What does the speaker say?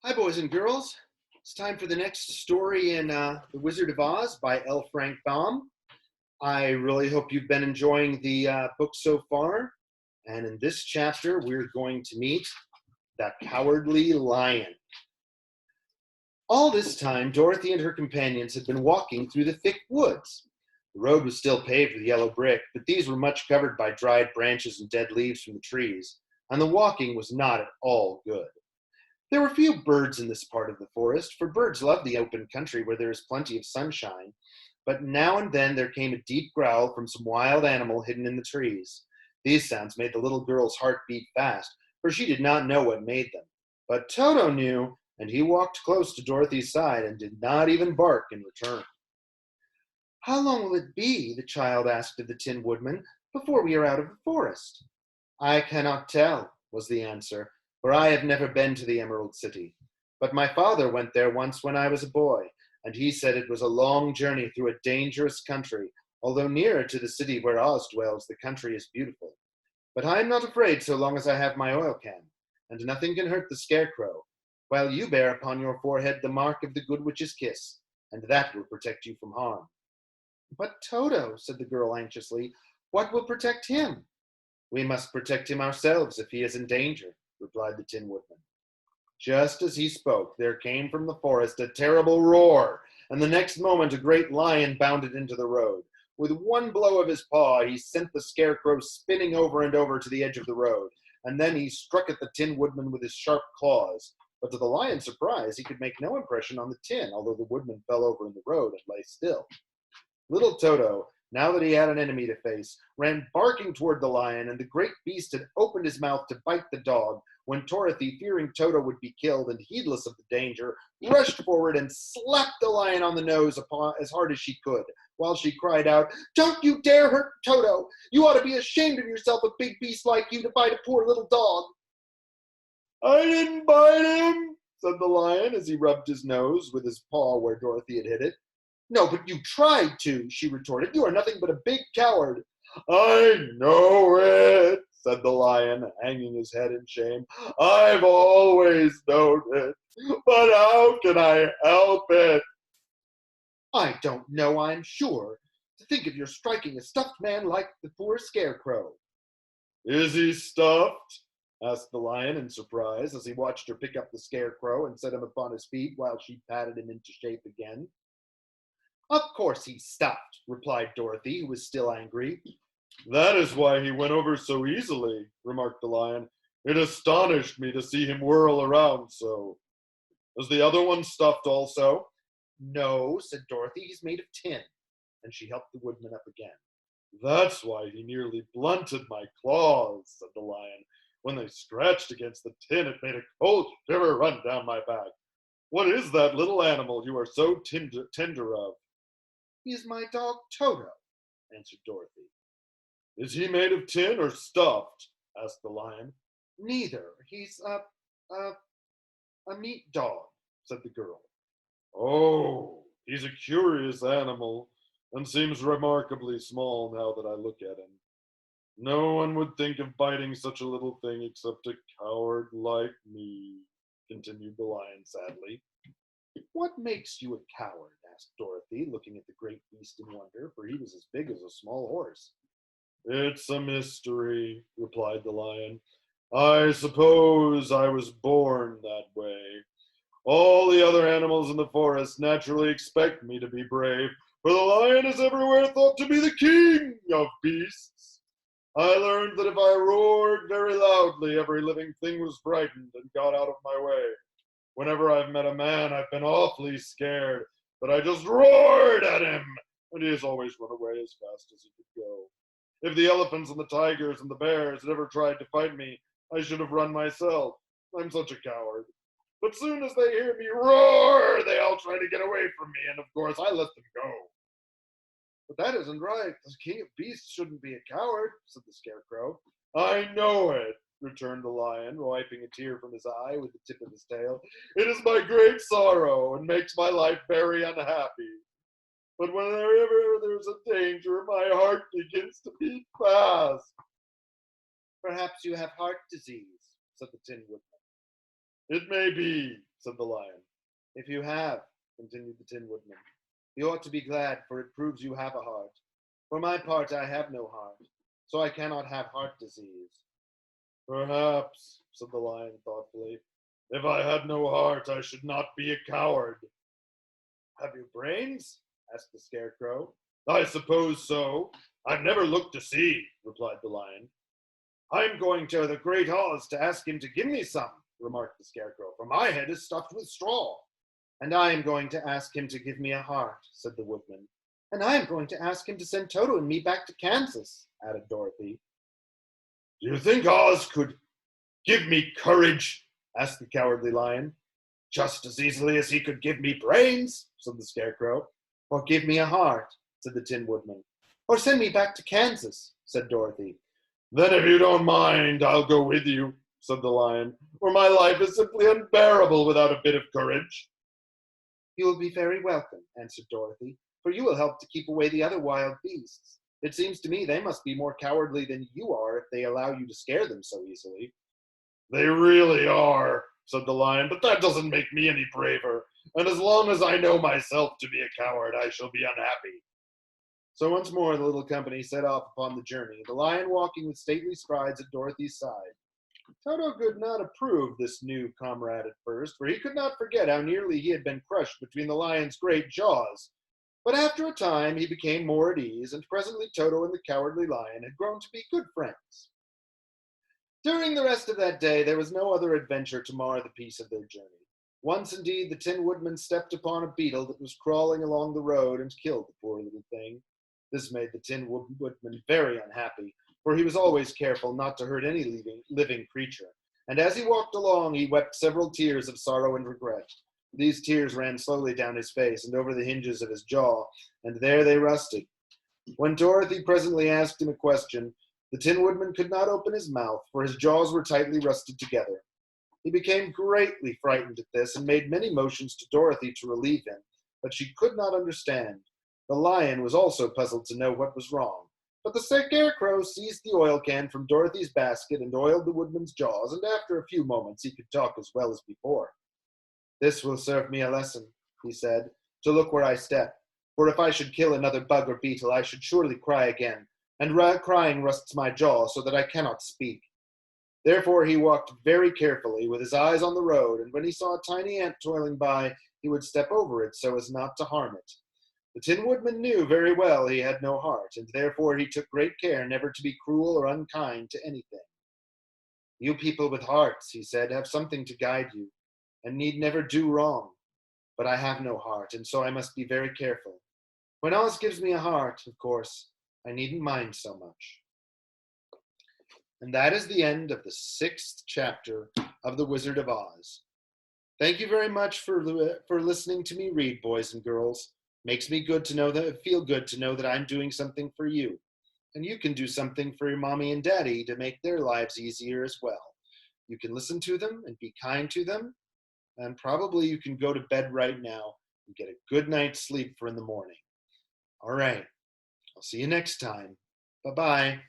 Hi, boys and girls. It's time for the next story in The Wizard of Oz by L. Frank Baum. I really hope you've been enjoying the book so far. And in this chapter, we're going to meet the Cowardly Lion. All this time, Dorothy and her companions had been walking through the thick woods. The road was still paved with yellow brick, but these were much covered by dried branches and dead leaves from the trees, and the walking was not at all good. There were few birds in this part of the forest, for birds love the open country where there is plenty of sunshine, but now and then there came a deep growl from some wild animal hidden in the trees. These sounds made the little girl's heart beat fast, for she did not know what made them. But Toto knew, and he walked close to Dorothy's side and did not even bark in return. "How long will it be," the child asked of the Tin Woodman, "before we are out of the forest?" "I cannot tell," was the answer, "for I have never been to the Emerald City. But my father went there once when I was a boy, and he said it was a long journey through a dangerous country. Although nearer to the city where Oz dwells, the country is beautiful. But I am not afraid so long as I have my oil can, and nothing can hurt the Scarecrow, while you bear upon your forehead the mark of the Good Witch's kiss, and that will protect you from harm." "But Toto," said the girl anxiously, "what will protect him?" "We must protect him ourselves if he is in danger," replied the Tin Woodman. Just as he spoke, there came from the forest a terrible roar, and the next moment a great lion bounded into the road. With one blow of his paw, he sent the Scarecrow spinning over and over to the edge of the road, and then he struck at the Tin Woodman with his sharp claws. But to the lion's surprise, he could make no impression on the tin, although the woodman fell over in the road and lay still. Little Toto, now that he had an enemy to face, ran barking toward the lion, and the great beast had opened his mouth to bite the dog, when Dorothy, fearing Toto would be killed and heedless of the danger, rushed forward and slapped the lion on the nose as hard as she could, while she cried out, "Don't you dare hurt Toto! You ought to be ashamed of yourself, a big beast like you, to bite a poor little dog." "I didn't bite him," said the lion as he rubbed his nose with his paw where Dorothy had hit it. "No, but you tried to," she retorted. "You are nothing but a big coward." "I know it," said the lion, hanging his head in shame. "I've always known it, but how can I help it?" "I don't know, I'm sure. To think of your striking a stuffed man like the poor Scarecrow." "Is he stuffed?" asked the lion in surprise, as he watched her pick up the Scarecrow and set him upon his feet while she patted him into shape again. "Of course he's stuffed," replied Dorothy, who was still angry. "That is why he went over so easily," remarked the lion. "It astonished me to see him whirl around so. Is the other one stuffed also?" "No," said Dorothy, "he's made of tin," and she helped the woodman up again. "That's why he nearly blunted my claws," said the lion. "When they scratched against the tin, it made a cold shiver run down my back. What is that little animal you are so tender of?" "He's my dog Toto," answered Dorothy. "Is he made of tin or stuffed?" asked the lion. "Neither. He's a, a meat dog," said the girl. "Oh, he's a curious animal, and seems remarkably small now that I look at him. No one would think of biting such a little thing except a coward like me," continued the lion sadly. "What makes you a coward?" asked Dorothy, looking at the great beast in wonder, for he was as big as a small horse. "It's a mystery," replied the lion. "I suppose I was born that way. All the other animals in the forest naturally expect me to be brave, for the lion is everywhere thought to be the king of beasts. I learned that if I roared very loudly, every living thing was frightened and got out of my way. Whenever I've met a man, I've been awfully scared, but I just roared at him, and he has always run away as fast as he could go. If the elephants and the tigers and the bears had ever tried to fight me, I should have run myself. I'm such a coward. But soon as they hear me roar, they all try to get away from me, and of course I let them go." "But that isn't right. The king of beasts shouldn't be a coward," said the Scarecrow. "I know it," returned the lion, wiping a tear from his eye with the tip of his tail. "It is my great sorrow, and makes my life very unhappy. But whenever there's a danger, my heart begins to beat fast." "Perhaps you have heart disease," said the Tin Woodman. "It may be," said the lion. If you have, continued the Tin Woodman, you ought to be glad, for it proves you have a heart. For my part, I have no heart, so I cannot have heart disease. Perhaps, said the lion thoughtfully, if I had no heart, I should not be a coward. Have you brains? Asked the Scarecrow. I suppose so. I've never looked to see, replied the lion. I'm going to the great Oz to ask him to give me some, remarked the Scarecrow, for my head is stuffed with straw. And I am going to ask him to give me a heart, said the Woodman. And I am going to ask him to send Toto and me back to Kansas, added Dorothy. Do you think Oz could give me courage? Asked the Cowardly Lion. Just as easily as he could give me brains, said the Scarecrow. Or give me a heart, said the Tin Woodman. Or send me back to Kansas, said Dorothy. Then if you don't mind, I'll go with you, said the lion, for my life is simply unbearable without a bit of courage. You will be very welcome, answered Dorothy, for you will help to keep away the other wild beasts. It seems to me they must be more cowardly than you are if they allow you to scare them so easily. They really are, said the lion, but that doesn't make me any braver, and as long as I know myself to be a coward, I shall be unhappy. So once more the little company set off upon the journey, the lion walking with stately strides at Dorothy's side. Toto could not approve this new comrade at first, for he could not forget how nearly he had been crushed between the lion's great jaws. But after a time he became more at ease, and presently Toto and the Cowardly Lion had grown to be good friends. During the rest of that day there was no other adventure to mar the peace of their journey. Once indeed the Tin Woodman stepped upon a beetle that was crawling along the road and killed the poor little thing. This made the Tin Woodman very unhappy, for he was always careful not to hurt any living creature, and as he walked along he wept several tears of sorrow and regret. These tears ran slowly down his face and over the hinges of his jaw, and there they rusted. When Dorothy presently asked him a question, the Tin Woodman could not open his mouth, for his jaws were tightly rusted together. He became greatly frightened at this and made many motions to Dorothy to relieve him, but she could not understand. The lion was also puzzled to know what was wrong, but the Scarecrow seized the oil can from Dorothy's basket and oiled the Woodman's jaws, and after a few moments he could talk as well as before. This will serve me a lesson, he said, to look where I step, for if I should kill another bug or beetle, I should surely cry again, and crying rusts my jaw so that I cannot speak. Therefore he walked very carefully, with his eyes on the road, and when he saw a tiny ant toiling by, he would step over it so as not to harm it. The Tin Woodman knew very well he had no heart, and therefore he took great care never to be cruel or unkind to anything. You people with hearts, he said, have something to guide you, and need never do wrong. But I have no heart, and so I must be very careful. When Oz gives me a heart, of course, I needn't mind so much. And that is the end of the 6th chapter of The Wizard of Oz. Thank you very much for listening to me read, boys and girls. Makes me feel good to know that I'm doing something for you. And you can do something for your mommy and daddy to make their lives easier as well. You can listen to them and be kind to them, and probably you can go to bed right now and get a good night's sleep for in the morning. All right, I'll see you next time. Bye-bye.